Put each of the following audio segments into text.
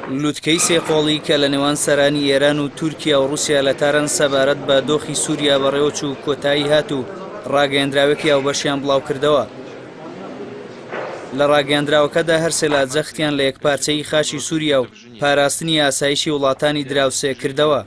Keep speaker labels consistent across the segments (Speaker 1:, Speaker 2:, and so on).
Speaker 1: لوتکەی سێقۆڵی کە لە نێوان سەرانی ئێران و تورکیا و رووسیا لە تارن سەبارەت بە دۆخی سووریا بەڕێوەچوو کۆتایی هات و ڕاگەیەندراوێکی هاوبەشیان بڵاو کردەوە. لە ڕاگەیەندراوەکەدا هەرسێ لە جەختیان لە یەکپارچەی خاشی سووریا و پاراستنی ئاسایشی وڵاتانی دراوسێ کردەوە.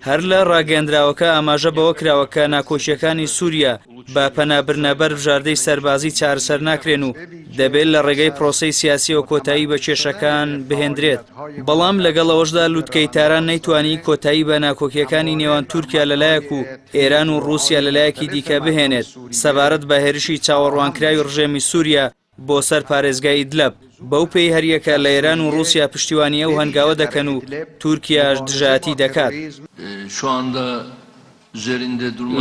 Speaker 1: هەر لە ڕاگەیەندراوەکە ئاماژە بەوە کراوە کە ناکۆشیەکانی سووریا بە پەنابرنەبەر بژاردەی سەربازی چارەسەر ناکرێن و دەبێت لە ڕێگەی پرۆسەی سیاسی و کۆتایی بە کێشەکان بهێنرێت. بەڵام لەگەڵەوەشدا لوتکەی تاران نەیتوانی کۆتایی بە ناکۆکیەکانی نێوان تورکیا لەلایەک و ئێران و رووسیا لەلایەکی دیکە بهێنێت سەبارەت بە هێرشی چاوەڕوانکراوی ڕژێمی سووریا بۆ سەر پارێزگای ئیدلب. بەو پێی هەریەکە لە ئێران و رووسیا پشتیوانی ئەو هەنگاوە دەکەن و تورکیاش دژایەتی دەکات.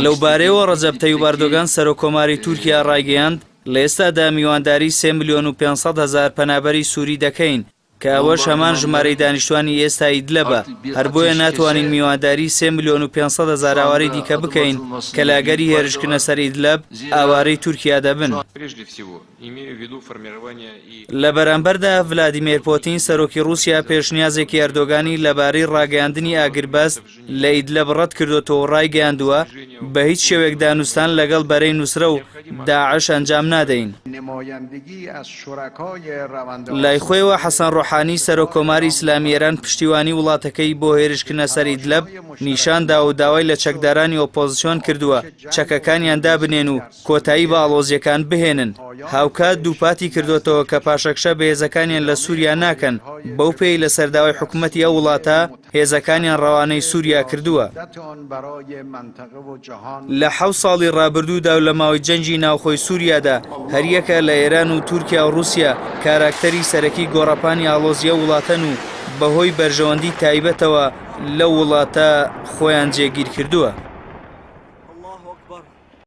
Speaker 1: لەو بارەیەوە ڕەجەب تەیوب ئەردۆغان سەرۆکۆماری تورکیا ڕایگەیاند لە ئێستادا میوانداری 3,500,000 پەنابەری سووری دەکەین کە ئەوەش هەمان ژمارەی دانیشتوانی ئێستا ئیدلەبە. هەر بۆیە ناتوانین میوانداری 3,500,000 ئاوارەی دیکە بکەین کە لاگەری هێرشکردنە سەر ئیدلەب ئاوارەی تورکیا دەبن. لە بەرامبەردا ڤلادیمیر پۆتین سەرۆکی رووسیا پێشنیازێکی ئەردۆغانی لەبارەی ڕاگەیاندنی ئاگربەست لە ئیدلەب ڕەت کردوتەوە و ڕایگەیاندووە بە هیچ شێوێک دانوستان لەگەڵ بەرەی نووسرە و داعش ئەنجام نادەین. لای خۆیەوە حەسەن ڕۆحانی سەرۆکۆماری ئیسلامی ئێران پشتیوانی وڵاتەکەی بۆ هێرشکردنە سەر ئیدلەب نیشاندا و داوای لە چەکدارانی ئۆپۆزیسیۆن کردووە چەکەکانیان دابنێن و کۆتایی بە ئاڵۆزیەکان بهێنن. هاوکات دووپاتی کردوتەوە کە پاشەکشە بە هێزەکانیان لە سووریا ناکەن. بەو پێی لە سەرداوای حکوومەتی ئەو وڵاتە هێزەکانیان ڕەوانەی سووریا کردووە. لە 7 ساڵی ڕابردوودا و لە ماوەی جەنگی ناوخۆی سووریادا هەریەکە لە ئێران و تورکیا و رووسیا کاراکتەری سەرەکی گۆڕەپانی ئاڵۆزیە وڵاتەن و بەهۆی بەرژەوەندی تایبەتەوە لە وڵاتە خۆیان جێگیر کردووە.